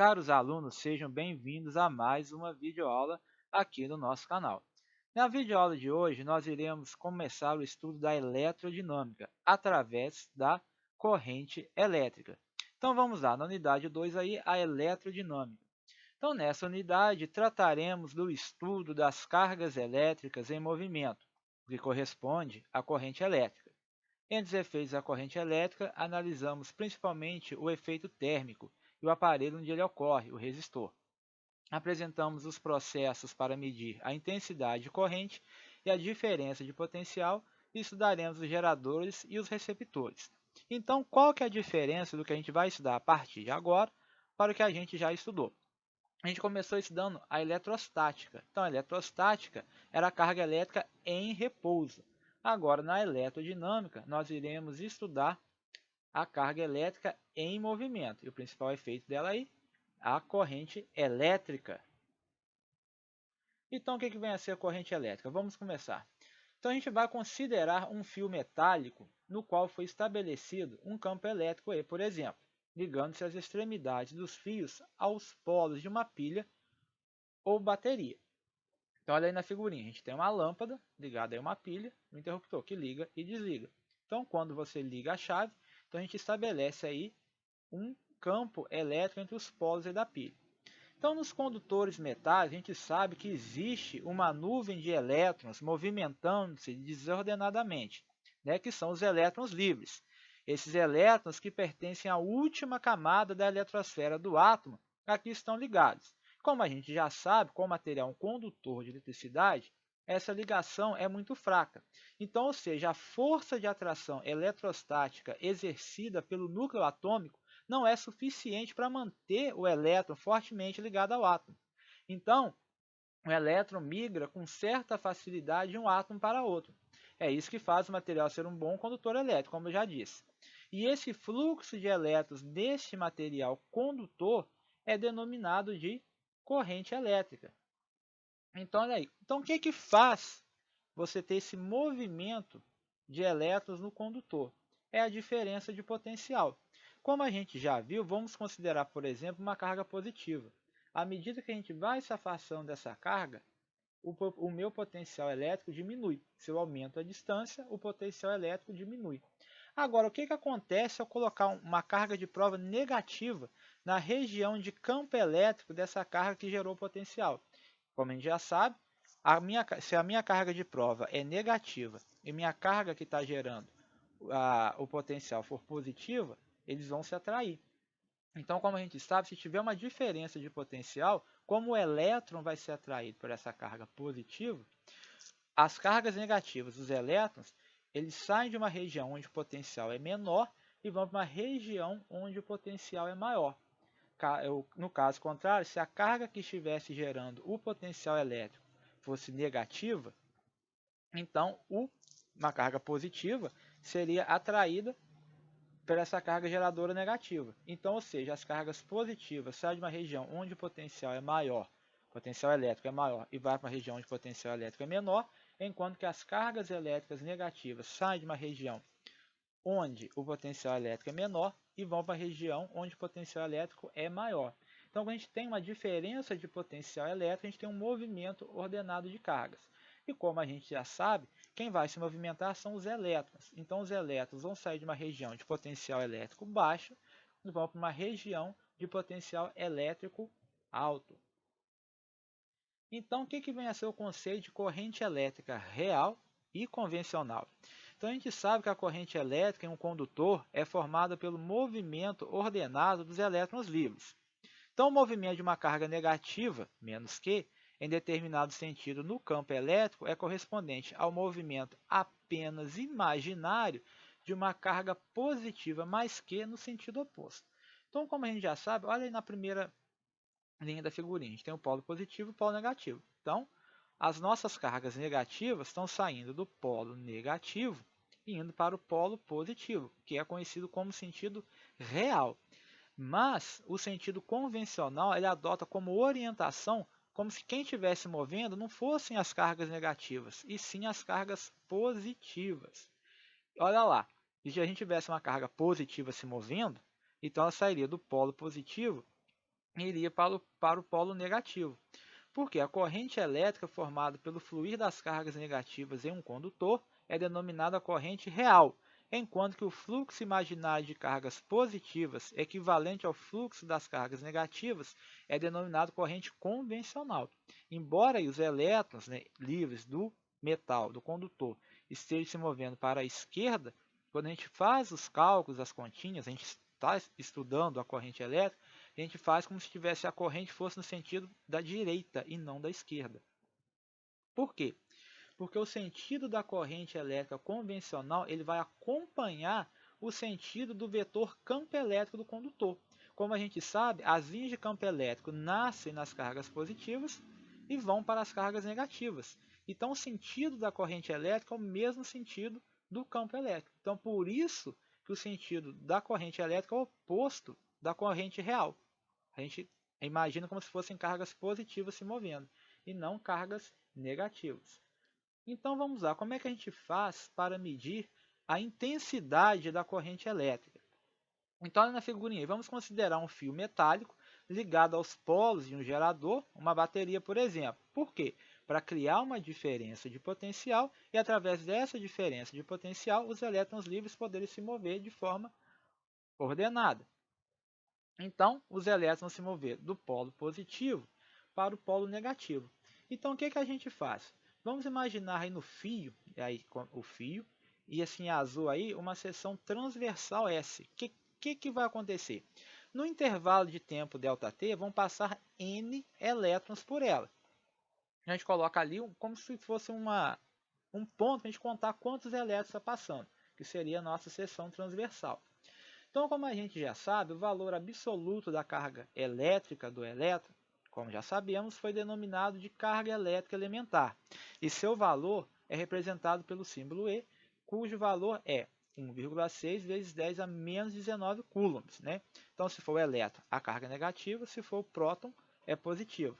Caros alunos, sejam bem-vindos a mais uma videoaula aqui no nosso canal. Na videoaula de hoje, nós iremos começar o estudo da eletrodinâmica através da corrente elétrica. Então vamos lá, na unidade 2 aí, a eletrodinâmica. Então nessa unidade trataremos do estudo das cargas elétricas em movimento, o que corresponde à corrente elétrica. Entre os efeitos da corrente elétrica, analisamos principalmente o efeito térmico e o aparelho onde ele ocorre, o resistor. Apresentamos os processos para medir a intensidade de corrente e a diferença de potencial e estudaremos os geradores e os receptores. Então, qual que é a diferença do que a gente vai estudar a partir de agora para o que a gente já estudou? A gente começou estudando a eletrostática. Então, a eletrostática era a carga elétrica em repouso. Agora, na eletrodinâmica, nós iremos estudar a carga elétrica em movimento. E o principal efeito dela aí, a corrente elétrica. Então, o que vem a ser a corrente elétrica? Vamos começar. Então, a gente vai considerar um fio metálico no qual foi estabelecido um campo elétrico aí, por exemplo, ligando-se as extremidades dos fios aos polos de uma pilha ou bateria. Então, olha aí na figurinha, a gente tem uma lâmpada ligada a uma pilha, um interruptor que liga e desliga. Então, quando você liga a chave, então a gente estabelece aí um campo elétrico entre os polos da pilha. Então, nos condutores metálicos, a gente sabe que existe uma nuvem de elétrons movimentando-se desordenadamente, né, que são os elétrons livres. Esses elétrons que pertencem à última camada da eletrosfera do átomo, aqui estão ligados. Como a gente já sabe, com o material um condutor de eletricidade, essa ligação é muito fraca. Então, ou seja, a força de atração eletrostática exercida pelo núcleo atômico não é suficiente para manter o elétron fortemente ligado ao átomo. Então, o elétron migra com certa facilidade de um átomo para outro. É isso que faz o material ser um bom condutor elétrico, como eu já disse. E esse fluxo de elétrons deste material condutor é denominado de corrente elétrica. Então, olha aí. Então, o que faz você ter esse movimento de elétrons no condutor? É a diferença de potencial. Como a gente já viu, vamos considerar, por exemplo, uma carga positiva. À medida que a gente vai se afastando dessa carga, o meu potencial elétrico diminui. Se eu aumento a distância, o potencial elétrico diminui. Agora, o que acontece ao colocar uma carga de prova negativa na região de campo elétrico dessa carga que gerou potencial? Como a gente já sabe, se a minha carga de prova é negativa e minha carga que está gerando o potencial for positiva, eles vão se atrair. Então, como a gente sabe, se tiver uma diferença de potencial, como o elétron vai ser atraído por essa carga positiva, as cargas negativas dos elétrons, eles saem de uma região onde o potencial é menor e vão para uma região onde o potencial é maior. No caso contrário, se a carga que estivesse gerando o potencial elétrico fosse negativa, então uma carga positiva seria atraída por essa carga geradora negativa. Então, ou seja, as cargas positivas saem de uma região onde o potencial é maior, o potencial elétrico é maior, e vai para uma região onde o potencial elétrico é menor, enquanto que as cargas elétricas negativas saem de uma região onde o potencial elétrico é menor e vão para a região onde o potencial elétrico é maior. Então, quando a gente tem uma diferença de potencial elétrico, a gente tem um movimento ordenado de cargas. E como a gente já sabe, quem vai se movimentar são os elétrons. Então, os elétrons vão sair de uma região de potencial elétrico baixo e vão para uma região de potencial elétrico alto. Então, o que vem a ser o conceito de corrente elétrica real e convencional? Então, a gente sabe que a corrente elétrica em um condutor é formada pelo movimento ordenado dos elétrons livres. Então, o movimento de uma carga negativa, menos Q, em determinado sentido no campo elétrico, é correspondente ao movimento apenas imaginário de uma carga positiva mais Q no sentido oposto. Então, como a gente já sabe, olha aí na primeira linha da figurinha, a gente tem o polo positivo e o polo negativo. Então, as nossas cargas negativas estão saindo do polo negativo e indo para o polo positivo, que é conhecido como sentido real. Mas o sentido convencional ele adota como orientação como se quem estivesse movendo não fossem as cargas negativas, e sim as cargas positivas. Olha lá, se a gente tivesse uma carga positiva se movendo, então ela sairia do polo positivo iria para o polo negativo. Porque a corrente elétrica formada pelo fluir das cargas negativas em um condutor é denominada corrente real, enquanto que o fluxo imaginário de cargas positivas, equivalente ao fluxo das cargas negativas, é denominado corrente convencional. Embora os elétrons, né, livres do metal, do condutor, estejam se movendo para a esquerda, quando a gente faz os cálculos, as continhas, a gente está estudando a corrente elétrica, a gente faz como se tivesse a corrente fosse no sentido da direita e não da esquerda. Por quê? Porque o sentido da corrente elétrica convencional ele vai acompanhar o sentido do vetor campo elétrico do condutor. Como a gente sabe, as linhas de campo elétrico nascem nas cargas positivas e vão para as cargas negativas. Então, o sentido da corrente elétrica é o mesmo sentido do campo elétrico. Então, por isso que o sentido da corrente elétrica é o oposto da corrente real. A gente imagina como se fossem cargas positivas se movendo e não cargas negativas. Então vamos lá, como é que a gente faz para medir a intensidade da corrente elétrica? Então na figurinha vamos considerar um fio metálico ligado aos polos de um gerador, uma bateria, por exemplo. Por quê? Para criar uma diferença de potencial e através dessa diferença de potencial os elétrons livres poderem se mover de forma ordenada. Então, os elétrons vão se mover do polo positivo para o polo negativo. Então, o que a gente faz? Vamos imaginar aí no fio, aí o fio, e assim azul aí, uma seção transversal S. O que vai acontecer? No intervalo de tempo ΔT, vão passar N elétrons por ela. A gente coloca ali como se fosse um ponto para a gente contar quantos elétrons está passando, que seria a nossa seção transversal. Então, como a gente já sabe, o valor absoluto da carga elétrica do elétron, como já sabemos, foi denominado de carga elétrica elementar. E seu valor é representado pelo símbolo E, cujo valor é 1,6 vezes 10 a menos 19 coulombs. Né? Então, se for o elétron, a carga é negativa, se for o próton, é positiva.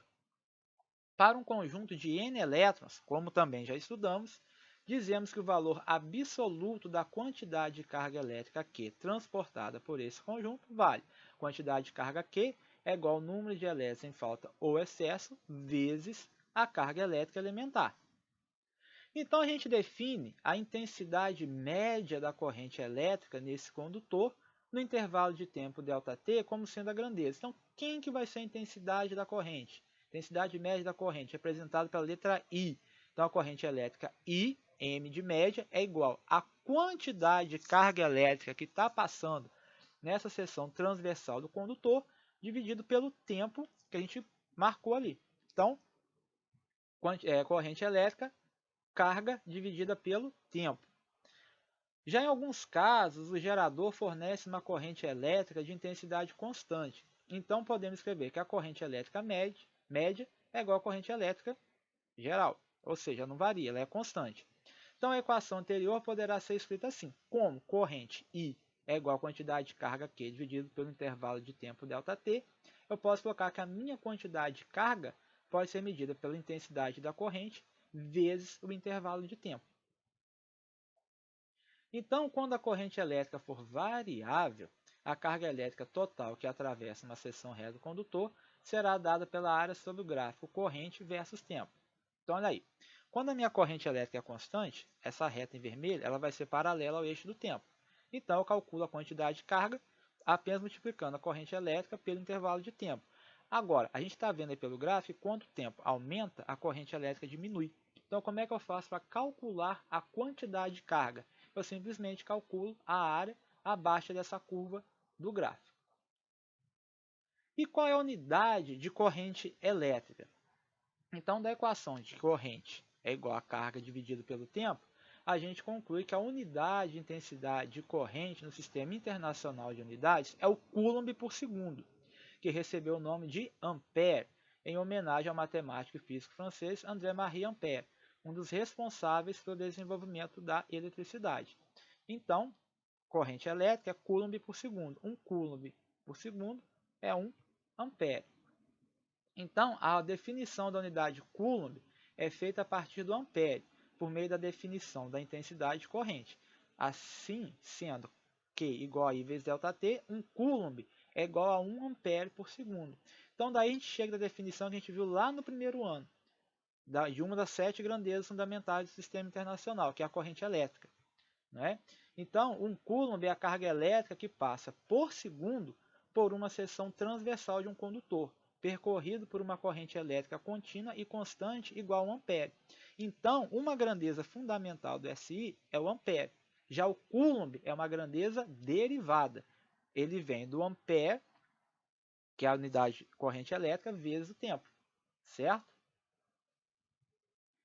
Para um conjunto de n elétrons, como também já estudamos, dizemos que o valor absoluto da quantidade de carga elétrica Q transportada por esse conjunto vale. Quantidade de carga Q é igual ao número de elétrons em falta ou excesso vezes a carga elétrica elementar. Então, a gente define a intensidade média da corrente elétrica nesse condutor no intervalo de tempo ΔT como sendo a grandeza. Então, quem que vai ser a intensidade da corrente? Intensidade média da corrente, representada pela letra I. Então, a corrente elétrica I, M de média, é igual à quantidade de carga elétrica que está passando nessa seção transversal do condutor, dividido pelo tempo que a gente marcou ali. Então, corrente elétrica, carga dividida pelo tempo. Já em alguns casos, o gerador fornece uma corrente elétrica de intensidade constante. Então, podemos escrever que a corrente elétrica média é igual à corrente elétrica geral, ou seja, não varia, ela é constante. Então, a equação anterior poderá ser escrita assim, como corrente I é igual à quantidade de carga Q dividido pelo intervalo de tempo ΔT, eu posso colocar que a minha quantidade de carga pode ser medida pela intensidade da corrente vezes o intervalo de tempo. Então, quando a corrente elétrica for variável, a carga elétrica total que atravessa uma seção reta do condutor será dada pela área sobre o gráfico corrente versus tempo. Então, olha aí. Quando a minha corrente elétrica é constante, essa reta em vermelho ela vai ser paralela ao eixo do tempo. Então, eu calculo a quantidade de carga apenas multiplicando a corrente elétrica pelo intervalo de tempo. Agora, a gente está vendo aí pelo gráfico quanto tempo aumenta, a corrente elétrica diminui. Então, como é que eu faço para calcular a quantidade de carga? Eu simplesmente calculo a área abaixo dessa curva do gráfico. E qual é a unidade de corrente elétrica? Então, da equação de corrente é igual a carga dividido pelo tempo, a gente conclui que a unidade de intensidade de corrente no Sistema Internacional de Unidades é o Coulomb por segundo, que recebeu o nome de Ampère, em homenagem ao matemático e físico francês André-Marie Ampère, um dos responsáveis pelo desenvolvimento da eletricidade. Então, corrente elétrica é Coulomb por segundo. Um Coulomb por segundo é 1 ampere. Então, a definição da unidade Coulomb é feita a partir do ampere, por meio da definição da intensidade de corrente. Assim, sendo Q igual a I vezes ΔT, um Coulomb é igual a 1 ampere por segundo. Então daí a gente chega da definição que a gente viu lá no primeiro ano, de uma das 7 grandezas fundamentais do sistema internacional, que é a corrente elétrica. Né? Então, um coulomb é a carga elétrica que passa por segundo por uma seção transversal de um condutor, percorrido por uma corrente elétrica contínua e constante igual a 1 ampere. Então, uma grandeza fundamental do SI é o ampere. Já o coulomb é uma grandeza derivada. Ele vem do ampere, que é a unidade de corrente elétrica, vezes o tempo, certo?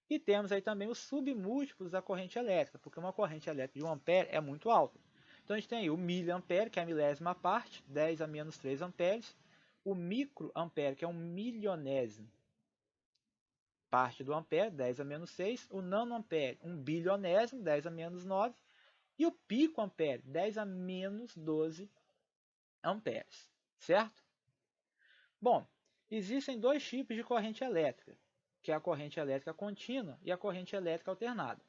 E temos aí também os submúltiplos da corrente elétrica, porque uma corrente elétrica de 1 ampere é muito alta. Então a gente tem aí o miliampere, que é a milésima parte, 10 a menos 3 amperes. O microampere, que é um milionésimo parte do ampere, 10 a menos 6. O nanoampere, um bilionésimo, 10 a menos 9. E o picoampere, 10 a menos 12 amperes, certo? Bom, existem dois tipos de corrente elétrica, que é a corrente elétrica contínua e a corrente elétrica alternada.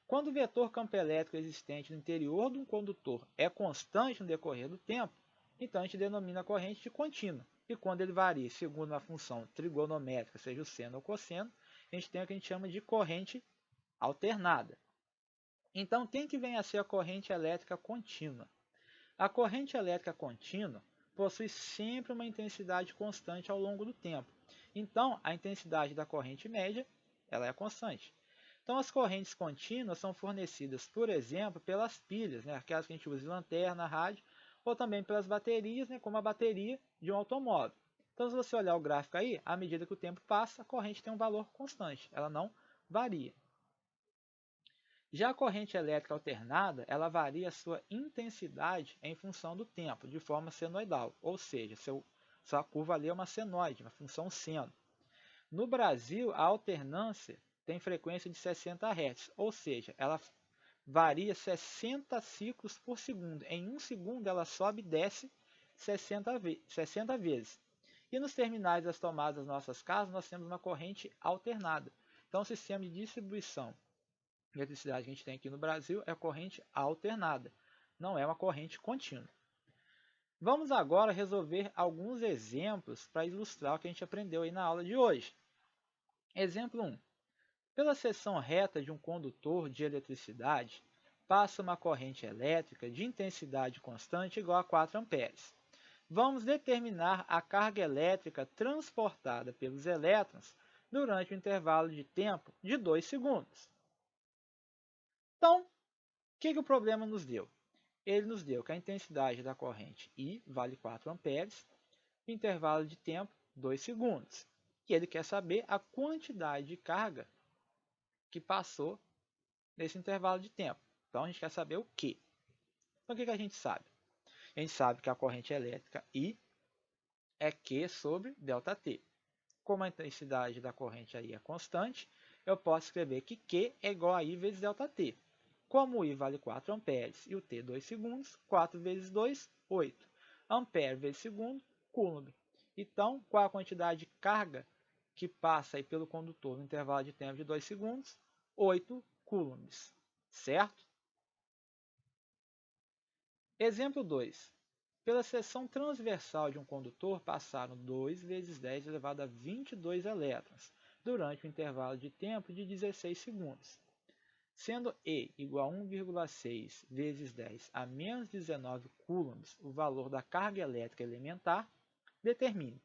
Quando o vetor campo elétrico existente no interior de um condutor é constante no decorrer do tempo, então a gente denomina a corrente de contínua. E quando ele varia segundo uma função trigonométrica, seja o seno ou cosseno, a gente tem o que a gente chama de corrente alternada. Então, quem que vem a ser a corrente elétrica contínua? A corrente elétrica contínua possui sempre uma intensidade constante ao longo do tempo. Então, a intensidade da corrente média ela é constante. Então, as correntes contínuas são fornecidas, por exemplo, pelas pilhas, né, aquelas que a gente usa em lanterna, rádio, ou também pelas baterias, né, como a bateria de um automóvel. Então, se você olhar o gráfico aí, à medida que o tempo passa, a corrente tem um valor constante, ela não varia. Já a corrente elétrica alternada, ela varia a sua intensidade em função do tempo, de forma senoidal, ou seja, sua curva ali é uma senoide, uma função seno. No Brasil, a alternância tem frequência de 60 Hz, ou seja, ela varia 60 ciclos por segundo. Em um segundo, ela sobe e desce 60 vezes. E nos terminais das tomadas das nossas casas, nós temos uma corrente alternada. Então, o sistema de distribuição de eletricidade que a gente tem aqui no Brasil é corrente alternada, não é uma corrente contínua. Vamos agora resolver alguns exemplos para ilustrar o que a gente aprendeu aí na aula de hoje. Exemplo 1. Pela seção reta de um condutor de eletricidade, passa uma corrente elétrica de intensidade constante igual a 4 amperes. Vamos determinar a carga elétrica transportada pelos elétrons durante um intervalo de tempo de 2 segundos. Então, o que o problema nos deu? Ele nos deu que a intensidade da corrente I vale 4 amperes, intervalo de tempo 2 segundos. E ele quer saber a quantidade de carga que passou nesse intervalo de tempo. Então, a gente quer saber o quê? Então, o que a gente sabe? A gente sabe que a corrente elétrica I é Q sobre ΔT. Como a intensidade da corrente aí é constante, eu posso escrever que Q é igual a I vezes ΔT. Como o I vale 4 amperes e o T 2 segundos, 4 vezes 2, 8. Ampere vezes segundo, coulomb. Então, qual a quantidade de carga que passa aí pelo condutor no intervalo de tempo de 2 segundos? 8 coulombs, certo? Exemplo 2. Pela seção transversal de um condutor passaram 2 vezes 10 elevado a 22 elétrons, durante um intervalo de tempo de 16 segundos. Sendo E igual a 1,6 vezes 10 a menos 19 coulombs o valor da carga elétrica elementar, determine.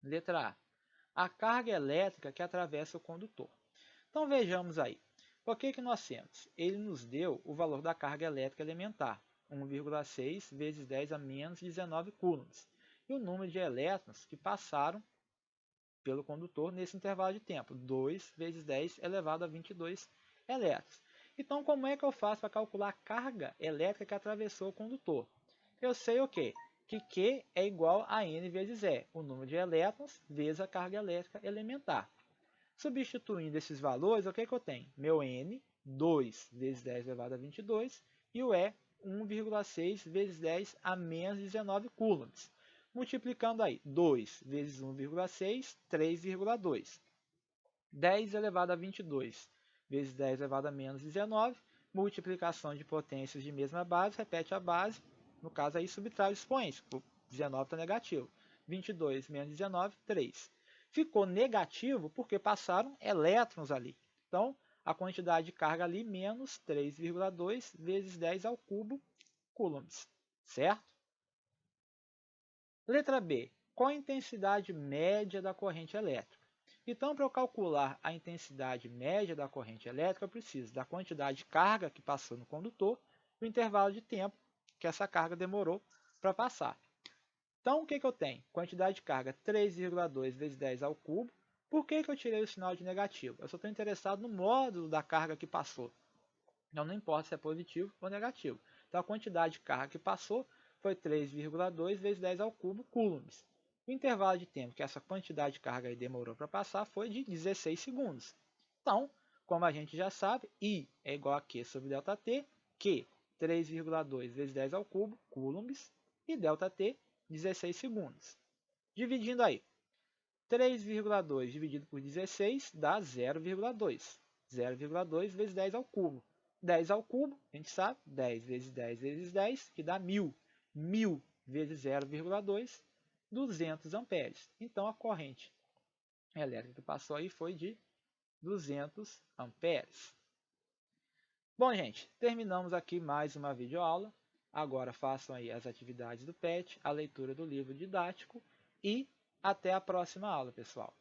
Letra A. A carga elétrica que atravessa o condutor. Então vejamos aí. O que nós temos? Ele nos deu o valor da carga elétrica elementar, 1,6 vezes 10 a menos 19 coulombs, e o número de elétrons que passaram pelo condutor nesse intervalo de tempo, 2 vezes 10 elevado a 22 elétrons. Então, como é que eu faço para calcular a carga elétrica que atravessou o condutor? Eu sei o quê? Que Q é igual a N vezes E, o número de elétrons vezes a carga elétrica elementar. Substituindo esses valores, o que eu tenho? Meu N, 2 vezes 10 elevado a 22, e o E, 1,6 vezes 10 a menos 19 coulombs. Multiplicando aí, 2 vezes 1,6, 3,2. 10 elevado a 22 vezes 10 elevado a menos 19, multiplicação de potências de mesma base, repete a base, no caso aí subtrai o expoente, o 19 está negativo. 22 menos 19, 3. Ficou negativo porque passaram elétrons ali. Então, a quantidade de carga ali menos 3,2 vezes 10 ao cubo coulombs, certo? Letra B. Qual a intensidade média da corrente elétrica? Então, para eu calcular a intensidade média da corrente elétrica, eu preciso da quantidade de carga que passou no condutor e o intervalo de tempo que essa carga demorou para passar. Então, o que eu tenho? Quantidade de carga 3,2 vezes 10 ao cubo. Por que eu tirei o sinal de negativo? Eu só estou interessado no módulo da carga que passou. Então, não importa se é positivo ou negativo. Então, a quantidade de carga que passou foi 3,2 vezes 10 ao cubo coulombs. O intervalo de tempo que essa quantidade de carga aí demorou para passar foi de 16 segundos. Então, como a gente já sabe, I é igual a Q sobre ΔT, que 3,2 vezes 10 ao cubo coulombs, e ΔT 16 segundos. Dividindo aí, 3,2 dividido por 16 dá 0,2. 0,2 vezes 10 ao cubo. 10 ao cubo, a gente sabe, 10 vezes 10 vezes 10, que dá 1000. 1000 vezes 0,2, 200 amperes. Então, a corrente elétrica que passou aí foi de 200 amperes. Bom, gente, terminamos aqui mais uma videoaula. Agora façam aí as atividades do PET, a leitura do livro didático e até a próxima aula, pessoal.